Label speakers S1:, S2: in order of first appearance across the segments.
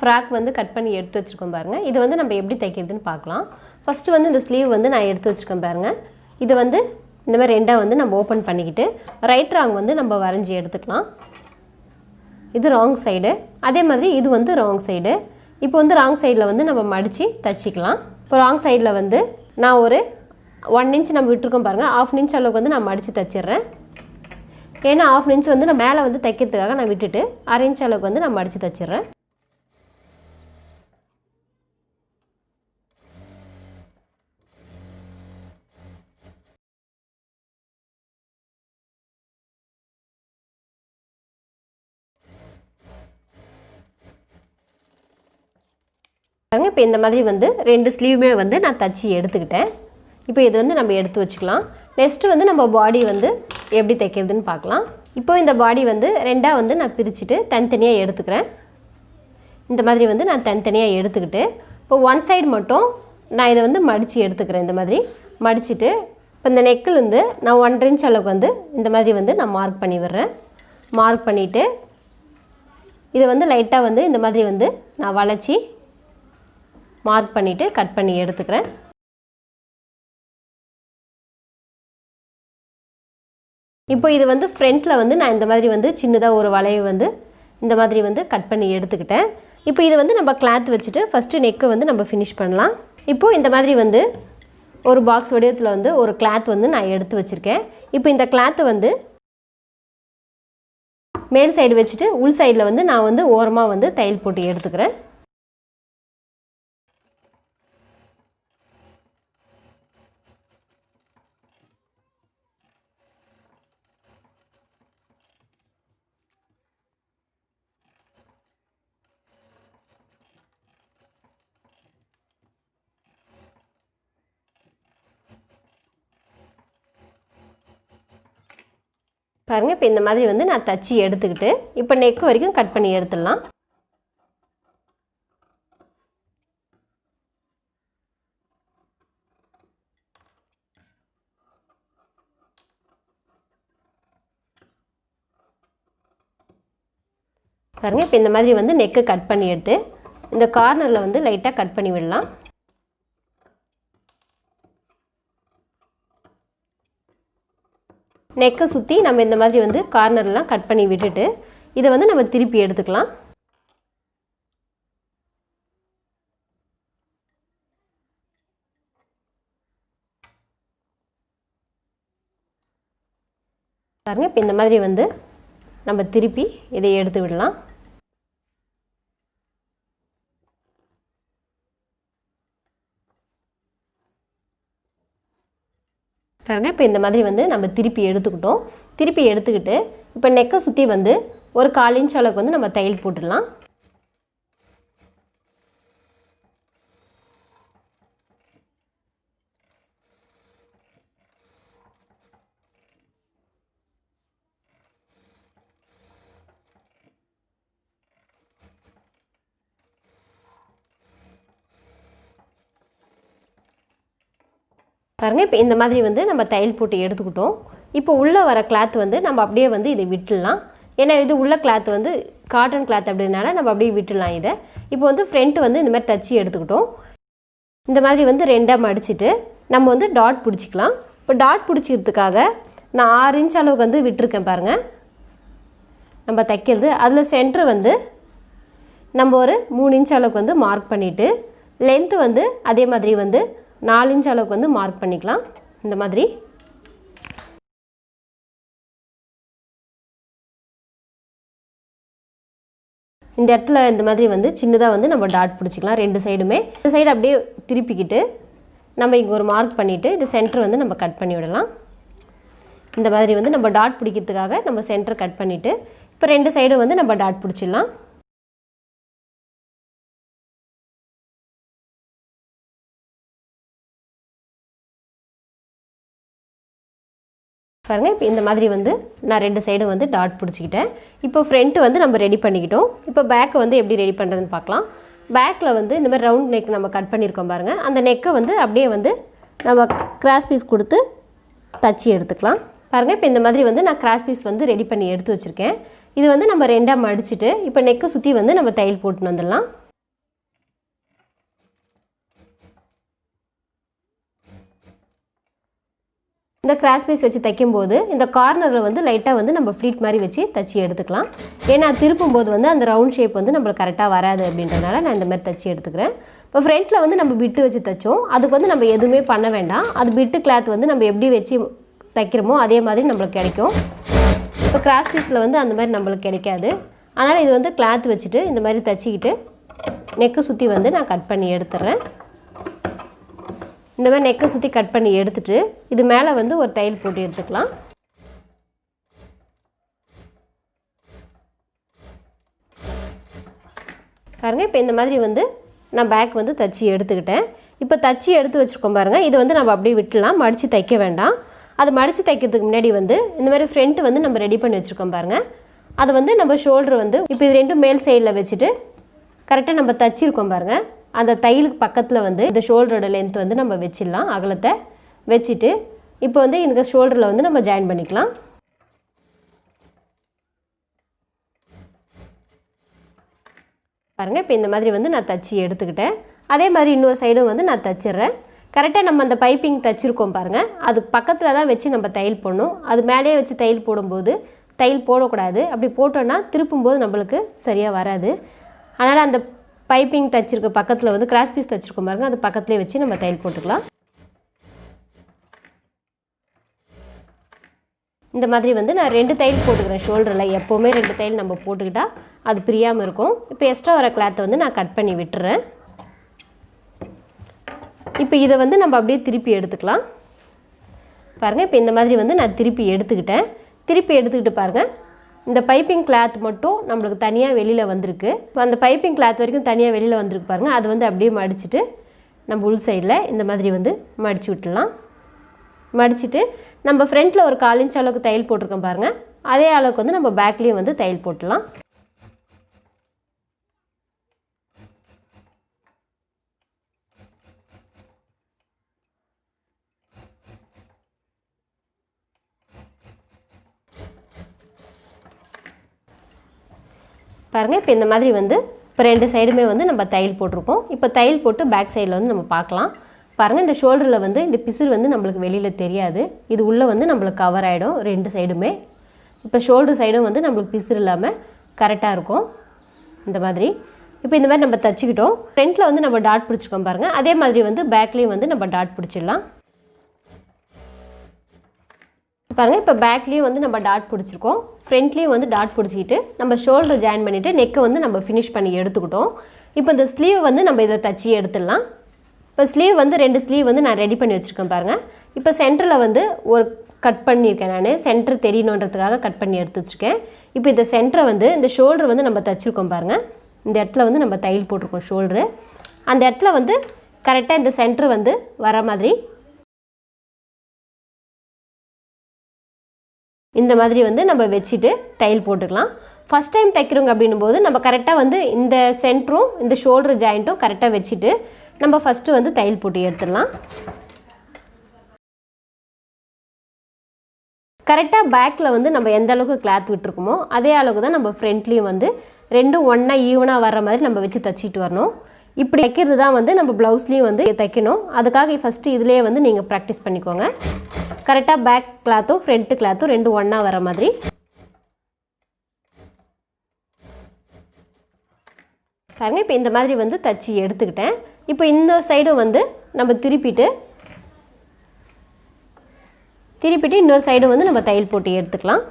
S1: Frock வந்து cut பண்ணி எடுத்து வச்சுருக்கோம் பாருங்கள். இது வந்து நம்ம எப்படி தைக்கிறதுன்னு பார்க்கலாம். ஃபஸ்ட்டு வந்து இந்த ஸ்லீவ் வந்து நான் எடுத்து வச்சுருக்கேன் பாருங்கள். இதை வந்து இந்த மாதிரி ரெண்டாக வந்து நம்ம ஓப்பன் பண்ணிக்கிட்டு ரைட் ராங் வந்து நம்ம வரைஞ்சி எடுத்துக்கலாம். இது ராங் சைடு, அதே மாதிரி இது வந்து ராங் சைடு. இப்போ வந்து ராங் சைடில் வந்து நம்ம மடித்து தைச்சிக்கலாம். இப்போ ராங் சைடில் வந்து நான் ஒரு 1 இன்ச் நம்ம விட்டுருக்கோம் பாருங்கள். 1/2 இன்ச் அளவுக்கு வந்து நான் மடித்து தைச்சிட்றேன். ஏன்னா 1/2 இன்ச் வந்து நான் மேலே வந்து தைக்கிறதுக்காக நான் விட்டுட்டு 1/2 இன்ச் அளவுக்கு வந்து நான் மடித்து தைச்சிட்றேன். பாருங்கள், இப்போ இந்த மாதிரி வந்து 2 ஸ்லீவுமே வந்து நான் தச்சு எடுத்துக்கிட்டேன். இப்போ இது வந்து நம்ம எடுத்து வச்சுக்கலாம். நெக்ஸ்ட்டு வந்து நம்ம பாடி வந்து எப்படி தைக்கிறதுன்னு பார்க்கலாம். இப்போ இந்த பாடி வந்து ரெண்டாக வந்து நான் பிரிச்சுட்டு தனித்தனியாக எடுத்துக்கிறேன். இந்த மாதிரி வந்து நான் தனித்தனியாக எடுத்துக்கிட்டு இப்போ ஒன் சைடு மட்டும் நான் இதை வந்து மடித்து எடுத்துக்கிறேன். இந்த மாதிரி மடிச்சுட்டு இப்போ இந்த நெக்கிலேருந்து நான் 1.5 இன்ச் அளவுக்கு வந்து இந்த மாதிரி வந்து நான் மார்க் பண்ணி விடுறேன். மார்க் பண்ணிவிட்டு இதை வந்து லைட்டாக வந்து இந்த மாதிரி வந்து நான் வளைச்சி மார்க் பண்ணிவிட்டு கட் பண்ணி எடுத்துக்கிறேன். இப்போ இது வந்து ஃப்ரண்ட்டில் வந்து நான் இந்த மாதிரி வந்து சின்னதாக ஒரு வளைவு வந்து இந்த மாதிரி வந்து கட் பண்ணி எடுத்துக்கிட்டேன். இப்போ இதை வந்து நம்ம கிளாத் வச்சுட்டு ஃபஸ்ட்டு நெக்கை வந்து நம்ம ஃபினிஷ் பண்ணலாம். இப்போது இந்த மாதிரி வந்து ஒரு பாக்ஸ் வடிவத்தில் வந்து ஒரு கிளாத் வந்து நான் எடுத்து வச்சுருக்கேன். இப்போ இந்த கிளாத்தை வந்து மேல் சைடு வச்சுட்டு உள் சைடில் வந்து நான் வந்து ஓரமாக வந்து தையல் போட்டு எடுத்துக்கிறேன். பாருங்கள், இப்போ இந்த மாதிரி வந்து நான் தச்சு எடுத்துக்கிட்டு இப்போ நெக் வரைக்கும் கட் பண்ணி எடுத்துடலாம். பாருங்கள், இப்போ இந்த மாதிரி வந்து நெக்கை கட் பண்ணி எடுத்து இந்த கார்னரில் வந்து லைட்டாக கட் பண்ணி விடலாம். நெக்கை சுற்றி நம்ம இந்த மாதிரி வந்து கார்னர்லாம் கட் பண்ணி விட்டுட்டு இதை வந்து நம்ம திருப்பி எடுத்துக்கலாம். பாருங்கள், இப்போ இந்த மாதிரி வந்து நம்ம திருப்பி இதை எடுத்து விடலாம். பாருங்கள், இப்போ இந்த மாதிரி வந்து நம்ம திருப்பி எடுத்துக்கிட்டோம். திருப்பி எடுத்துக்கிட்டு இப்போ நெக்கை சுற்றி வந்து ஒரு 1/4 இன்ச் அளவுக்கு வந்து நம்ம தையல் போட்டுடலாம். பாருங்கள், இப்போ இந்த மாதிரி வந்து நம்ம தையல் போட்டு எடுத்துக்கிட்டோம். இப்போ உள்ளே வர கிளாத் வந்து நம்ம அப்படியே வந்து இதை விட்டுடலாம். ஏன்னா இது உள்ள கிளாத் வந்து காட்டன் கிளாத் அப்படினால நம்ம அப்படியே விட்டுடலாம் இதை. இப்போ வந்து ஃப்ரண்ட் வந்து இந்த மாதிரி தச்சு எடுத்துக்கிட்டோம். இந்த மாதிரி வந்து ரெண்டாக மடிச்சுட்டு நம்ம வந்து டாட் பிடிச்சிக்கலாம். இப்போ டாட் பிடிச்சிக்கிறதுக்காக நான் 6 இன்ச் அளவுக்கு வந்து விட்டுருக்கேன் பாருங்கள். நம்ம தைக்கிறது அதில் சென்டர் வந்து நம்ம ஒரு 3 இன்ச் அளவுக்கு வந்து மார்க் பண்ணிவிட்டு லென்த்து வந்து அதே மாதிரி வந்து 4 இன்ச் அளவுக்கு வந்து மார்க் பண்ணிக்கலாம். இந்த மாதிரி இந்த இடத்துல இந்த மாதிரி வந்து சின்னதாக வந்து நம்ம டாட் பிடிச்சிக்கலாம். 2 சைடுமே இந்த சைடு அப்படியே திருப்பிக்கிட்டு நம்ம இங்கே ஒரு மார்க் பண்ணிவிட்டு இது சென்டர் வந்து நம்ம கட் பண்ணி விடலாம். இந்த மாதிரி வந்து நம்ம டாட் பிடிக்கிறதுக்காக நம்ம சென்டர் கட் பண்ணிவிட்டு இப்போ 2 சைடும் வந்து நம்ம டாட் பிடிச்சிடலாம். பாருங்கள், இப்போ இந்த மாதிரி வந்து நான் 2 சைடும் வந்து டாட் பிடிச்சிக்கிட்டேன். இப்போ ஃப்ரண்ட்டு வந்து நம்ம ரெடி பண்ணிக்கிட்டோம். இப்போ பேக்கை வந்து எப்படி ரெடி பண்ணுறதுன்னு பார்க்கலாம். பேக்கில் வந்து இந்த மாதிரி ரவுண்ட் நெக் நம்ம கட் பண்ணியிருக்கோம் பாருங்கள். அந்த நெக்கை வந்து அப்படியே வந்து நம்ம கிராஸ் பீஸ் கொடுத்து தச்சு எடுத்துக்கலாம். பாருங்கள், இப்போ இந்த மாதிரி வந்து நான் கிராஸ் பீஸ் வந்து ரெடி பண்ணி எடுத்து வச்சுருக்கேன். இது வந்து நம்ம ரெண்டாக மடிச்சுட்டு இப்போ நெக்கை சுற்றி வந்து நம்ம தையல் போட்டுன்னு வந்துடலாம். இந்த கிராஸ் பீஸ் வச்சு தைக்கும்போது இந்த கார்னரில் வந்து லைட்டாக வந்து நம்ம ஃப்ளீட் மாதிரி வச்சு தைச்சி எடுத்துக்கலாம். ஏன்னா திருப்பும் போது வந்து அந்த ரவுண்ட் ஷேப் வந்து நம்மளுக்கு கரெக்டாக வராது அப்படின்றதுனால நான் இந்த மாதிரி தைச்சி எடுத்துக்கிறேன். இப்போ ஃப்ரண்ட்டில் வந்து நம்ம பிட்டு வச்சு தைச்சோம், அதுக்கு வந்து நம்ம எதுவுமே பண்ண வேண்டாம். அது பிட்டு கிளாத் வந்து நம்ம எப்படி வச்சு தைக்கிறோமோ அதே மாதிரி நம்மளுக்கு கிடைக்கும். இப்போ கிராஸ் பீஸில் வந்து அந்த மாதிரி நம்மளுக்கு கிடைக்காது. அதனால் இது வந்து கிளாத் வச்சுட்டு இந்த மாதிரி தைச்சிக்கிட்டு நெக்கை சுற்றி வந்து நான் கட் பண்ணி எடுத்துடுறேன். இந்த மாதிரி நெக்கை சுற்றி கட் பண்ணி எடுத்துகிட்டு இது மேலே வந்து ஒரு தையல் போட்டு எடுத்துக்கலாம். பாருங்கள், இப்போ இந்த மாதிரி வந்து நான் பேக் வந்து தச்சு எடுத்துக்கிட்டேன். இப்போ தச்சு எடுத்து வச்சுருக்கோம் பாருங்கள். இது வந்து நம்ம அப்படியே விட்டுலாம், மடித்து தைக்க வேண்டாம். அது மடித்து தைக்கிறதுக்கு முன்னாடி வந்து இந்த மாதிரி ஃப்ரண்ட்டு வந்து நம்ம ரெடி பண்ணி வச்சுருக்கோம் பாருங்கள். அது வந்து நம்ம ஷோல்டர் வந்து இப்போ இது ரெண்டும் மேல் சைடில் வச்சுட்டு கரெக்டாக நம்ம தச்சிருக்கோம் பாருங்கள். அந்த தையலுக்கு பக்கத்தில் வந்து இந்த ஷோல்டரோட லென்த் வந்து நம்ம வச்சிடலாம், அகலத்தை வச்சுட்டு இப்போ வந்து இந்த ஷோல்டரில் வந்து நம்ம ஜாயின் பண்ணிக்கலாம். பாருங்கள், இப்போ இந்த மாதிரி வந்து நான் தச்சு எடுத்துக்கிட்டேன். அதே மாதிரி இன்னொரு சைடும் வந்து நான் தச்சிடுறேன். கரெக்டாக நம்ம அந்த பைப்பிங் தச்சுருக்கோம் பாருங்கள், அதுக்கு பக்கத்தில் தான் வச்சு நம்ம தையல் போடணும். அது மேலேயே வச்சு தையல் போடும்போது தையல் போடக்கூடாது. அப்படி போட்டோன்னா திருப்பும்போது நம்மளுக்கு சரியாக வராது. அதனால் அந்த பைப்பிங் தைச்சிருக்க பக்கத்தில் வந்து கிராஸ் பீஸ் தைச்சிருக்கோம் பாருங்கள், அது பக்கத்துலேயே வச்சு நம்ம தையல் போட்டுக்கலாம். இந்த மாதிரி வந்து நான் 2 தையல் போட்டுக்கிறேன் ஷோல்டரில். எப்போவுமே 2 தையல் நம்ம போட்டுக்கிட்டால் அது பிரியாமல் இருக்கும். இப்போ எக்ஸ்ட்ரா வர கிளாத்தை வந்து நான் கட் பண்ணி விட்டுறேன். இப்போ இதை வந்து நம்ம அப்படியே திருப்பி எடுத்துக்கலாம். பாருங்கள், இப்போ இந்த மாதிரி வந்து நான் திருப்பி எடுத்துக்கிட்டேன். திருப்பி எடுத்துக்கிட்டு பாருங்கள், இந்த பைப்பிங் கிளாத் மட்டும் நம்மளுக்கு தனியாக வெளியில் வந்திருக்கு. இப்போ அந்த பைப்பிங் கிளாத் வரைக்கும் தனியாக வெளியில் வந்திருக்கு பாருங்கள். அது வந்து அப்படியே மடிச்சுட்டு நம்ம உள் சைடில் இந்த மாதிரி வந்து மடித்து விட்டுடலாம். மடிச்சுட்டு நம்ம ஃப்ரண்ட்டில் ஒரு 1/4 இன்ச் அளவுக்கு தையல் போட்டிருக்கோம் பாருங்கள், அதே அளவுக்கு வந்து நம்ம பேக்லேயும் வந்து தையல் போட்டுடலாம். பாருங்கள், இப்போ இந்த மாதிரி வந்து இப்போ 2 சைடுமே வந்து நம்ம தையல் போட்டிருக்கோம். இப்போ தையல் போட்டு பேக் சைடில் வந்து நம்ம பார்க்கலாம். பாருங்கள், இந்த ஷோல்டரில் வந்து இந்த பிசுறு வந்து நம்மளுக்கு வெளியில் தெரியாது. இது உள்ளே வந்து நம்மளுக்கு கவர் ஆகிடும் 2 சைடுமே. இப்போ ஷோல்டர் சைடும் வந்து நம்மளுக்கு பிசுறு இல்லாமல் கரெக்டாக இருக்கும். இந்த மாதிரி இப்போ இந்த மாதிரி நம்ம தைச்சிக்கிட்டோம். ஃப்ரண்ட்டில் வந்து நம்ம டாட் பிடிச்சிக்கோம் பாருங்கள், அதே மாதிரி வந்து பேக்லேயும் வந்து நம்ம டாட் பிடிச்சிடலாம். பாருங்கள், இப்போ பேக்லேயும் வந்து நம்ம டாட் பிடிச்சிருக்கோம், ஃப்ரண்ட்லேயும் வந்து டாட் பிடிச்சிக்கிட்டு நம்ம ஷோல்டர் ஜாயின் பண்ணிவிட்டு நெக்கை வந்து நம்ம ஃபினிஷ் பண்ணி எடுத்துக்கிட்டோம். இப்போ இந்த ஸ்லீவ் வந்து நம்ம இதில் தச்சு எடுத்துடலாம். இப்போ ஸ்லீவ் வந்து 2 ஸ்லீவ் வந்து நான் ரெடி பண்ணி வச்சுருக்கேன் பாருங்கள். இப்போ சென்டரில் வந்து ஒரு கட் பண்ணியிருக்கேன், நான் சென்டர் தெரியணுன்றதுக்காக கட் பண்ணி எடுத்து வச்சுருக்கேன். இப்போ இந்த சென்டரை வந்து இந்த ஷோல்டர் வந்து நம்ம தச்சுருக்கோம் பாருங்கள், இந்த இடத்துல வந்து நம்ம தையல் போட்டிருக்கோம் ஷோல்டரு. அந்த இடத்துல வந்து கரெக்டாக இந்த சென்டர் வந்து வர மாதிரி இந்த மாதிரி வந்து நம்ம வச்சுட்டு தையல் போட்டுக்கலாம். ஃபஸ்ட் டைம் தைக்கிறோங்க அப்படின்னும் போது நம்ம கரெக்டாக வந்து இந்த சென்டரும் இந்த ஷோல்டர் ஜாயிண்ட்டும் கரெக்டாக வச்சுட்டு நம்ம ஃபஸ்ட்டு வந்து தையல் போட்டு எடுத்துடலாம். கரெக்டாக பேக்கில் வந்து நம்ம எந்த அளவுக்கு கிளாத் விட்டுருக்கோமோ அதே அளவுக்கு தான் நம்ம ஃப்ரண்ட்லேயும் வந்து 2 ஒன்றா ஈவனாக வர்ற மாதிரி நம்ம வச்சு தைச்சிட்டு வரணும். இப்படி தைக்கிறது தான் வந்து நம்ம ப்ளவுஸ்லேயும் வந்து தைக்கணும். அதுக்காக ஃபஸ்ட்டு இதிலே வந்து நீங்கள் ப்ராக்டிஸ் பண்ணிக்கோங்க. கரெக்டாக பேக் கிளாத்தும் ஃப்ரண்ட் கிளாத்தும் 2 ஒன்றா வர மாதிரி. பாருங்கள், இப்போ இந்த மாதிரி வந்து தச்சு எடுத்துக்கிட்டேன். இப்போ இந்த சைடும் வந்து நம்ம திருப்பிட்டு இன்னொரு சைடும் வந்து நம்ம தையல் போட்டு எடுத்துக்கலாம்.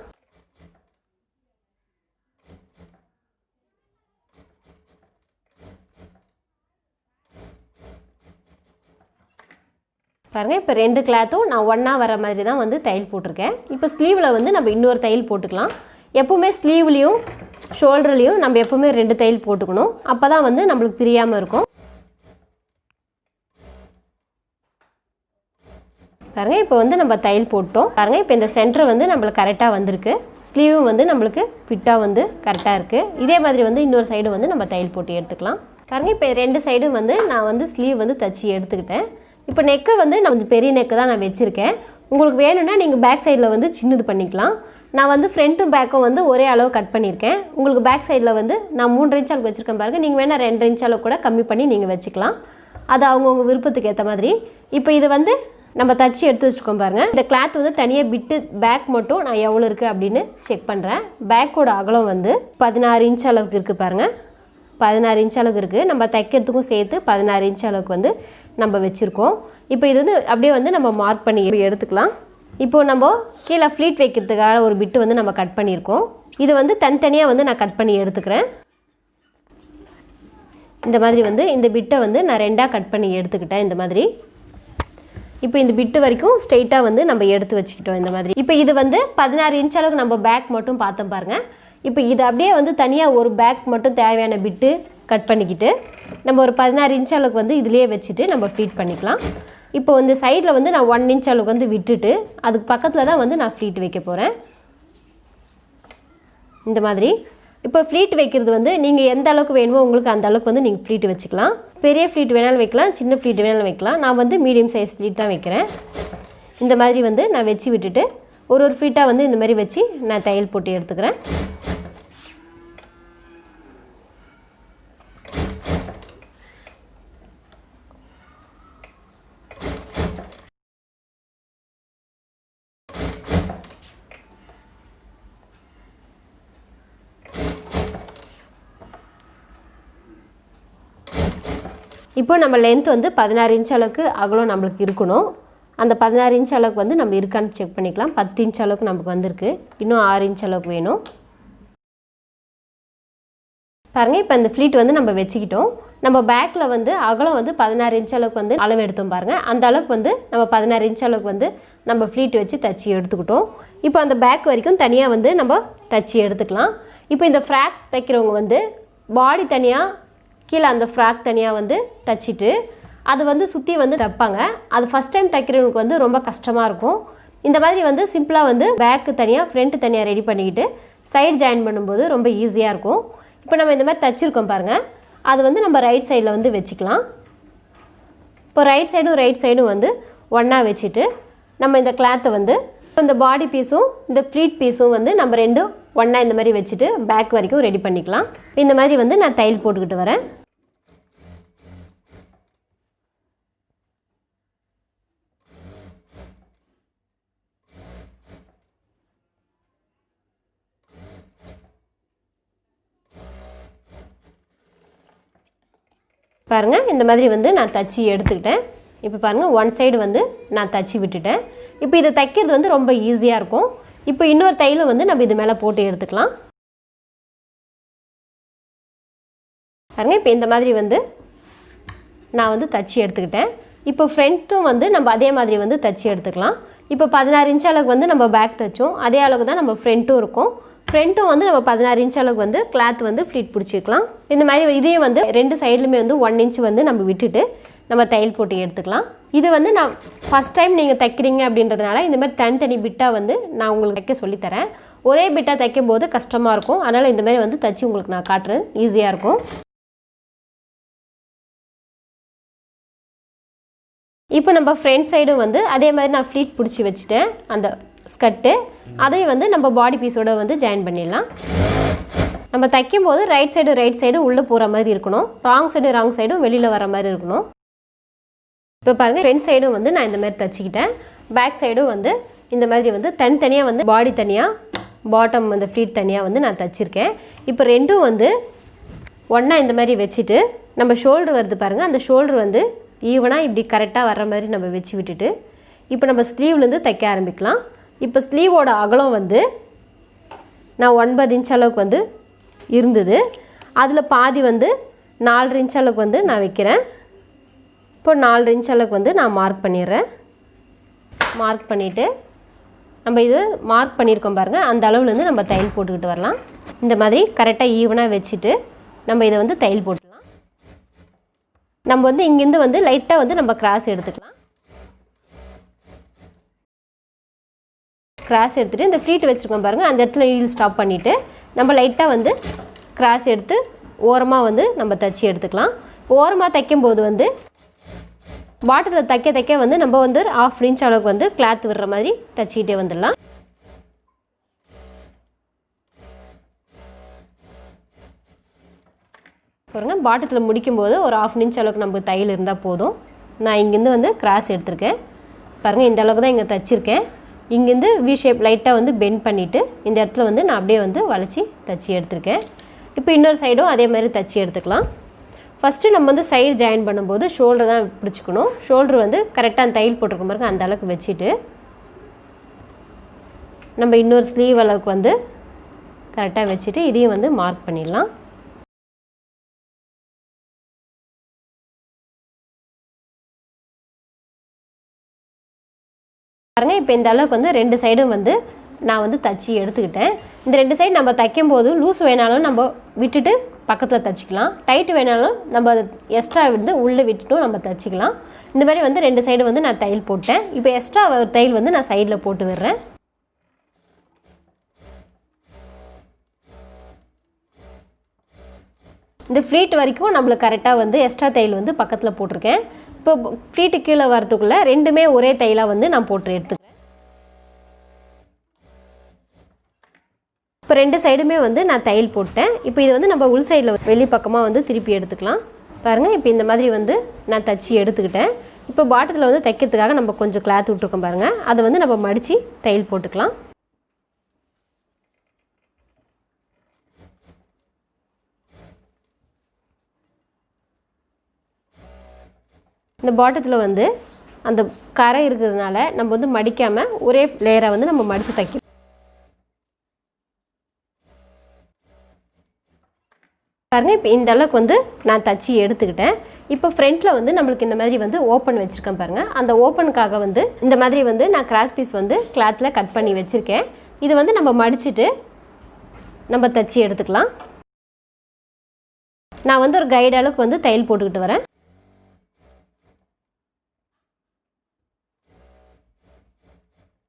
S1: பாருங்கள், இப்போ 2 கிளாத்தும் நான் ஒன்றா வர மாதிரி தான் வந்து தையல் போட்டிருக்கேன். இப்போ ஸ்லீவில் வந்து நம்ம இன்னொரு தையல் போட்டுக்கலாம். எப்போவுமே ஸ்லீவ்லேயும் ஷோல்டர்லேயும் நம்ம எப்போவுமே 2 தையல் போட்டுக்கணும். அப்போ தான் வந்து நம்மளுக்கு பிரியாமல் இருக்கும். பாருங்கள், இப்போ வந்து நம்ம தையல் போட்டோம். பாருங்கள், இப்போ இந்த சென்டர் வந்து நம்மளுக்கு கரெக்டாக வந்திருக்கு. ஸ்லீவும் வந்து நம்மளுக்கு ஃபிட்டாக வந்து கரெக்டாக இருக்குது. இதே மாதிரி வந்து இன்னொரு சைடு வந்து நம்ம தையல் போட்டு எடுத்துக்கலாம். பாருங்கள், இப்போ 2 சைடும் வந்து நான் வந்து ஸ்லீவ் வந்து தச்சு எடுத்துக்கிட்டேன். இப்போ நெக்கை வந்து நான் கொஞ்சம் பெரிய நெக்கு தான் நான் வச்சுருக்கேன். உங்களுக்கு வேணும்னா நீங்கள் பேக் சைடில் வந்து சின்னது பண்ணிக்கலாம். நான் வந்து ஃப்ரண்ட்டும் பேக்கும் வந்து ஒரே அளவு கட் பண்ணியிருக்கேன். உங்களுக்கு பேக் சைடில் வந்து நான் 3 இன்ச் அளவுக்கு வச்சுருக்கேன் பாருங்கள். நீங்கள் வேணால் 2 இன்ச் அளவு கூட கம்மி பண்ணி நீங்கள் வச்சுக்கலாம். அது அவங்கவுங்க விருப்பத்துக்கு ஏற்ற மாதிரி. இப்போ இது வந்து நம்ம தச்சு எடுத்து வச்சுருக்கோம் பாருங்கள். இந்த கிளாத் வந்து தனியாக விட்டு பேக் மட்டும் நான் எவ்வளோ இருக்குது அப்படின்னு செக் பண்ணுறேன். பேக்கோட அகலம் வந்து 16 இன்ச் அளவுக்கு இருக்குது பாருங்கள். 16 இன்ச் அளவுக்கு இருக்குது. நம்ம தைக்கிறதுக்கும் சேர்த்து 16 இன்ச் அளவுக்கு வந்து நம்ம வச்சுருக்கோம். இப்போ இது வந்து அப்படியே வந்து நம்ம மார்க் பண்ணி எடுத்துக்கலாம். இப்போது நம்ம கீழே ஃப்ளீட் வைக்கிறதுக்காக ஒரு பிட்டு வந்து நம்ம கட் பண்ணியிருக்கோம். இது வந்து தனித்தனியாக வந்து நான் கட் பண்ணி எடுத்துக்கிறேன். இந்த மாதிரி வந்து இந்த பிட்டை வந்து நான் 2ஆக கட் பண்ணி எடுத்துக்கிட்டேன். இந்த மாதிரி இப்போ இந்த பிட்டு வரைக்கும் ஸ்ட்ரெயிட்டாக வந்து நம்ம எடுத்து வச்சுக்கிட்டோம் இந்த மாதிரி. இப்போ இது வந்து 16 இன்ச் அளவுக்கு நம்ம பேக் மட்டும் பார்த்தோம் பாருங்கள். இப்போ இது அப்படியே வந்து தனியாக ஒரு பேக் மட்டும் தேவையான பிட்டு கட் பண்ணிக்கிட்டு நம்ம ஒரு 16 இன்ச் அளவுக்கு வந்து இதிலேயே வச்சுட்டு நம்ம ஃப்ளீட் பண்ணிக்கலாம். இப்போ வந்து சைடில் வந்து நான் 1 இன்ச் அளவுக்கு வந்து விட்டுட்டு அதுக்கு பக்கத்தில் தான் வந்து நான் ஃப்ளீட் வைக்க போகிறேன். இந்த மாதிரி இப்போ ஃப்ளீட் வைக்கிறது வந்து நீங்கள் எந்த அளவுக்கு வேணுமோ உங்களுக்கு அந்த அளவுக்கு வந்து நீங்கள் ஃப்ளீட் வச்சுக்கலாம். பெரிய ஃப்ளீட் வேணாலும் வைக்கலாம், சின்ன ஃப்ளீட் வேணாலும் வைக்கலாம். நான் வந்து மீடியம் சைஸ் ஃப்ளீட் தான் வைக்கிறேன். இந்த மாதிரி வந்து நான் வச்சு விட்டுட்டு ஒரு ஃப்ளீட்டாக வந்து இந்த மாதிரி வச்சு நான் தையல் போட்டு எடுத்துக்கிறேன். இப்போ நம்ம லென்த் வந்து 16 இன்ச் அளவுக்கு அகலம் நம்மளுக்கு இருக்கணும். அந்த 16 இன்ச் அளவுக்கு வந்து நம்ம இருக்கான்னு செக் பண்ணிக்கலாம். 10 இன்ச் அளவுக்கு நமக்கு வந்திருக்கு. இன்னும் 6 இன்ச் அளவுக்கு வேணும் பாருங்கள். இப்போ இந்த ஃப்ளீட் வந்து நம்ம வச்சுக்கிட்டோம். நம்ம பேக்கில் வந்து அகலம் வந்து 16 இன்ச் அளவுக்கு வந்து அளவு எடுத்தோம் பாருங்கள். அந்த அளவுக்கு வந்து நம்ம 16 இன்ச் அளவுக்கு வந்து நம்ம ஃப்ளீட் வச்சு தச்சு எடுத்துக்கிட்டோம். இப்போ அந்த பேக் வரைக்கும் தனியாக வந்து நம்ம தச்சு எடுத்துக்கலாம். இப்போ இந்த ஃப்ராக் தைக்கிறவங்க வந்து பாடி தனியாக கீழே அந்த ஃப்ராக் தனியாக வந்து தச்சுட்டு அது வந்து சுற்றி வந்து தைப்பாங்க. அது ஃபஸ்ட் டைம் தைக்கிறவங்களுக்கு வந்து ரொம்ப கஷ்டமாக இருக்கும். இந்த மாதிரி வந்து சிம்பிளாக வந்து பேக்கு தனியாக ஃப்ரண்ட்டு தனியாக ரெடி பண்ணிக்கிட்டு சைடு ஜாயின் பண்ணும்போது ரொம்ப ஈஸியாக இருக்கும். இப்போ நம்ம இந்த மாதிரி தைச்சிருக்கோம் பாருங்கள். அது வந்து நம்ம ரைட் சைடில் வந்து வச்சுக்கலாம். இப்போ ரைட் சைடும் வந்து ஒன்றா வச்சுட்டு நம்ம இந்த கிளாத்தை வந்து இந்த பாடி பீஸும் இந்த ஃப்ளீட் பீஸும் வந்து நம்ம ரெண்டும் ஒன்றா இந்த மாதிரி வச்சுட்டு பேக் வரைக்கும் ரெடி பண்ணிக்கலாம். இந்த மாதிரி வந்து நான் தையல் போட்டுக்கிட்டு வரேன். பாருங்கள் இந்த மாதிரி வந்து நான் தச்சு எடுத்துக்கிட்டேன். இப்போ பாருங்கள் ஒன் சைடு வந்து நான் தச்சு விட்டுட்டேன். இப்போ இதை தைக்கிறது வந்து ரொம்ப ஈஸியாக இருக்கும். இப்போ இன்னொரு தையலும் வந்து நம்ம இது மேலே போட்டு எடுத்துக்கலாம். பாருங்கள் இப்போ இந்த மாதிரி வந்து நான் வந்து தச்சு எடுத்துக்கிட்டேன். இப்போ ஃப்ரண்ட்டும் வந்து நம்ம அதே மாதிரி வந்து தச்சு எடுத்துக்கலாம். இப்போ 16 இன்ச் அளவுக்கு வந்து நம்ம பேக் தைச்சோம், அதே அளவுக்கு தான் நம்ம ஃப்ரண்ட்டும் இருக்கும். ஃப்ரண்ட்டும் வந்து நம்ம 16 இன்ச் அளவுக்கு வந்து கிளாத் வந்து ஃப்ளீட் பிடிச்சிக்கலாம். இந்த மாதிரி இதையும் வந்து 2 சைட்லையுமே வந்து 1 இன்ச் வந்து நம்ம விட்டுட்டு நம்ம தையல் போட்டு எடுத்துக்கலாம். இது வந்து நான் ஃபஸ்ட் டைம் நீங்கள் தைக்கிறீங்க அப்படின்றதுனால இந்த மாதிரி தனித்தனி பிட்டாக வந்து நான் உங்களுக்கு தைக்க சொல்லித்தரேன். ஒரே பிட்டாக தைக்கும் போது கஷ்டமாக இருக்கும். அதனால் இந்த மாதிரி வந்து தைச்சி உங்களுக்கு நான் காட்டுறேன், ஈஸியாக இருக்கும். இப்போ நம்ம ஃப்ரண்ட் சைடும் வந்து அதே மாதிரி நான் ஃப்ளீட் பிடிச்சி வச்சுட்டேன். அந்த ஸ்கர்ட்டு அதையும் வந்து நம்ம பாடி பீஸோட வந்து ஜாயின் பண்ணிடலாம். நம்ம தைக்கும் போது ரைட் சைடு உள்ளே போகிற மாதிரி இருக்கணும், ராங் சைடும் வெளியில் வர மாதிரி இருக்கணும். இப்போ பாருங்கள் ஃப்ரண்ட் சைடும் வந்து நான் இந்த மாதிரி தைச்சிக்கிட்டேன். பேக் சைடும் வந்து இந்த மாதிரி வந்து தனித்தனியாக வந்து பாடி தனியாக பாட்டம் வந்து ஃப்ளீட் தனியாக வந்து நான் தைச்சிருக்கேன். இப்போ ரெண்டும் வந்து ஒன்றா இந்த மாதிரி வச்சுட்டு நம்ம ஷோல்டர் வருது பாருங்கள், அந்த ஷோல்டர் வந்து ஈவனாக இப்படி கரெக்டாக வர்ற மாதிரி நம்ம வச்சு விட்டுட்டு இப்போ நம்ம ஸ்லீவ்லேருந்து தைக்க ஆரம்பிக்கலாம். இப்போ ஸ்லீவோட அகலம் வந்து நான் 9 இன்ச் அளவுக்கு வந்து இருந்தது. அதில் பாதி வந்து 4 இன்ச் அளவுக்கு வந்து நான் வைக்கிறேன். இப்போ 4 இன்ச் அளவுக்கு வந்து நான் மார்க் பண்ணிடுறேன். மார்க் பண்ணிவிட்டு நம்ம இது மார்க் பண்ணியிருக்கோம் பாருங்கள், அந்த அளவுலேருந்து நம்ம தையல் போட்டுக்கிட்டு வரலாம். இந்த மாதிரி கரெக்டாக ஈவனாக வச்சுட்டு நம்ம இதை வந்து தையல் போட்டுக்கலாம். நம்ம வந்து இங்கேருந்து வந்து லைட்டாக வந்து நம்ம கிராஸ் எடுத்துக்கலாம். கிராஸ் எடுத்துகிட்டு இந்த ஃப்ளீட் வச்சுருக்கோம் பாருங்கள், அந்த இடத்துல நீடில் ஸ்டாப் பண்ணிவிட்டு நம்ம லைட்டாக வந்து கிராஸ் எடுத்து ஓரமாக வந்து நம்ம தைச்சி எடுத்துக்கலாம். ஓரமாக தைக்கும்போது வந்து பாட்டத்தில் தைக்க வந்து நம்ம வந்து 1/2 இன்ச் அளவுக்கு வந்து கிளாத் விடுற மாதிரி தைச்சிக்கிட்டே வந்துடலாம். பாருங்கள் பாட்டத்தில் முடிக்கும்போது ஒரு 1/2 இன்ச் அளவுக்கு நமக்கு தையல் இருந்தால் போதும். நான் இங்கேருந்து வந்து கிராஸ் எடுத்திருக்கேன் பாருங்கள் இந்த அளவுக்கு தான் இங்கே தைச்சிருக்கேன். இங்கேருந்து வி ஷேப் லைட்டாக வந்து பெண்ட் பண்ணிவிட்டு இந்த இடத்துல வந்து நான் அப்படியே வந்து வளைச்சி தைச்சி எடுத்திருக்கேன். இப்போ இன்னொரு சைடும் அதே மாதிரி தைச்சி எடுத்துக்கலாம். ஃபஸ்ட்டு நம்ம வந்து சைடு ஜாயின் பண்ணும்போது ஷோல்டர் தான் பிடிச்சிக்கணும். ஷோல்டர் வந்து கரெக்டாக அந்த தையல் போட்டிருக்க பாருங்க அந்த அளவுக்கு வச்சுட்டு நம்ம இன்னொரு ஸ்லீவ் அளவுக்கு வந்து கரெக்டாக வச்சுட்டு இதையும் வந்து மார்க் பண்ணிடலாம். பாருங்கள் இப்போ இந்த அளவுக்கு வந்து 2 சைடும் வந்து நான் வந்து தச்சு எடுத்துக்கிட்டேன். இந்த 2 சைடு நம்ம தைக்கும்போது லூஸ் வேணாலும் நம்ம விட்டுட்டு பக்கத்தில் தைச்சிக்கலாம், டைட் வேணாலும் நம்ம எக்ஸ்ட்ரா வந்து உள்ளே விட்டுட்டும் நம்ம தைச்சிக்கலாம். இந்த மாதிரி வந்து 2 சைடு வந்து நான் தையல் போட்டேன். இப்போ எக்ஸ்ட்ரா தையல் வந்து நான் சைடில் போட்டு விடுறேன். இந்த ஃப்ளீட் வரைக்கும் நம்மளுக்கு கரெக்டாக வந்து எக்ஸ்ட்ரா தையல் வந்து பக்கத்தில் போட்டிருக்கேன். இப்போ ஃப்ளீட்டு கீழே வரதுக்குள்ளே ரெண்டுமே ஒரே தையலாக வந்து நான் போட்டு எடுத்துக்கிறேன். இப்போ 2 சைடுமே வந்து நான் தையல் போட்டேன். இப்போ இது வந்து நம்ம உள் சைடில் வெளி பக்கமாக வந்து திருப்பி எடுத்துக்கலாம். பாருங்கள் இப்போ இந்த மாதிரி வந்து நான் தச்சு எடுத்துக்கிட்டேன். இப்போ பாட்டத்தில் வந்து தைக்கிறதுக்காக நம்ம கொஞ்சம் கிளாத் விட்டுருக்கோம் பாருங்கள், அதை வந்து நம்ம மடித்து தையல் போட்டுக்கலாம். இந்த பாட்டத்தில் வந்து அந்த கரை இருக்கிறதுனால நம்ம வந்து மடிக்காமல் ஒரே லேயரை வந்து நம்ம மடித்து தைக்கணும். பாருங்க இப்போ இந்த அளவுக்கு வந்து நான் தச்சு எடுத்துக்கிட்டேன். இப்போ ஃப்ரண்ட்டில் வந்து நம்மளுக்கு இந்த மாதிரி வந்து ஓப்பன் வச்சுருக்கேன் பாருங்கள். அந்த ஓப்பனுக்காக வந்து இந்த மாதிரி வந்து நான் கிராஸ் பீஸ் வந்து கிளாத்தில் கட் பண்ணி வச்சுருக்கேன். இது வந்து நம்ம மடிச்சுட்டு நம்ம தச்சு எடுத்துக்கலாம். நான் வந்து ஒரு கைடு அளவுக்கு வந்து தையல் போட்டுக்கிட்டு வரேன்.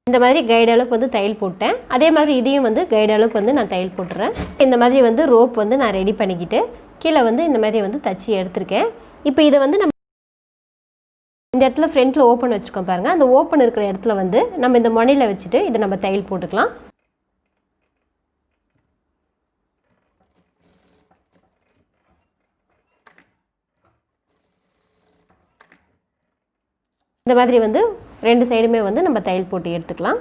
S1: இந்த மாதிரி கைடு அளவுக்கு வந்து தையல் போட்டேன். அதே மாதிரி இதையும் வந்து கைடு அளவுக்கு வந்து நான் தையல் போட்டுறேன். இந்த மாதிரி வந்து ரோப் வந்து நான் ரெடி பண்ணிக்கிட்டு கீழே வந்து இந்த மாதிரி வந்து தச்சு எடுத்திருக்கேன். இப்போ இதை வந்து நம்ம இந்த இடத்துல ஃப்ரண்ட்டில் ஓப்பன் வச்சுருக்கோம் பாருங்கள். அந்த ஓப்பன் இருக்கிற இடத்துல வந்து நம்ம இந்த முனையில் வச்சுட்டு இதை நம்ம தையல் போட்டுக்கலாம். இந்த மாதிரி வந்து 2 சைடுமே வந்து நம்ம தையல் போட்டு எடுத்துக்கலாம்.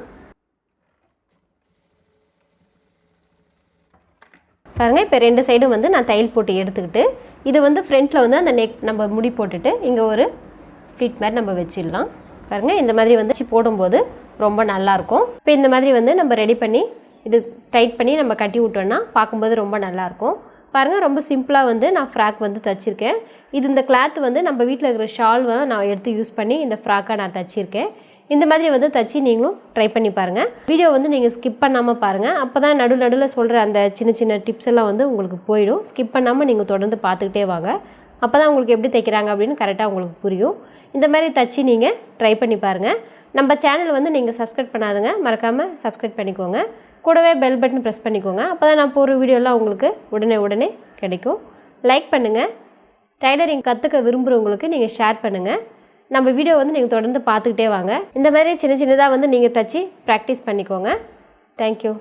S1: பாருங்கள் இப்போ 2 சைடும் வந்து நான் தையல் போட்டு எடுத்துக்கிட்டு இது வந்து ஃப்ரண்ட்டில் வந்து அந்த நெக் நம்ம முடி போட்டுட்டு இங்கே ஒரு ஃப்ளீட் மாதிரி நம்ம வச்சிடலாம். பாருங்கள் இந்த மாதிரி வந்து போடும்போது ரொம்ப நல்லாயிருக்கும். இப்போ இந்த மாதிரி வந்து நம்ம ரெடி பண்ணி இது டைட் பண்ணி நம்ம கட்டி விட்டோன்னா பார்க்கும்போது ரொம்ப நல்லாயிருக்கும். பாருங்கள் ரொம்ப சிம்பிளாக வந்து நான் ஃப்ராக் வந்து தைச்சிருக்கேன். இது இந்த கிளாத் வந்து நம்ம வீட்டில் இருக்கிற ஷால் வந்து நான் எடுத்து யூஸ் பண்ணி இந்த ஃப்ராக்காக நான் தைச்சிருக்கேன். இந்த மாதிரி வந்து தைச்சி நீங்களும் ட்ரை பண்ணி பாருங்கள். வீடியோ வந்து நீங்கள் ஸ்கிப் பண்ணாமல் பாருங்கள். அப்போ தான் நடுவில் சொல்கிற அந்த சின்ன சின்ன டிப்ஸ் எல்லாம் வந்து உங்களுக்கு போயிடும். ஸ்கிப் பண்ணாமல் நீங்கள் தொடர்ந்து பார்த்துக்கிட்டே வாங்க. அப்போ தான் உங்களுக்கு எப்படி தைக்கிறாங்க அப்படின்னு கரெக்டாக உங்களுக்கு புரியும். இந்த மாதிரி தைச்சி நீங்கள் ட்ரை பண்ணி பாருங்கள். நம்ம சேனல் வந்து நீங்கள் சப்ஸ்கிரைப் பண்ணாதுங்க, மறக்காமல் சப்ஸ்கிரைப் பண்ணிக்கோங்க. கூடவே பெல் பட்டன் ப்ரெஸ் பண்ணிக்கோங்க. அப்போ தான் நான் போகிற வீடியோலாம் உங்களுக்கு உடனே கிடைக்கும். லைக் பண்ணுங்கள். டைலரிங் கற்றுக்க விரும்புகிறவங்களுக்கு நீங்கள் ஷேர் பண்ணுங்கள். நம்ம வீடியோ வந்து நீங்கள் தொடர்ந்து பார்த்துக்கிட்டே வாங்க. இந்த மாதிரி சின்னதாக வந்து நீங்கள் தச்சு ப்ராக்டிஸ் பண்ணிக்கோங்க. தேங்க்யூ.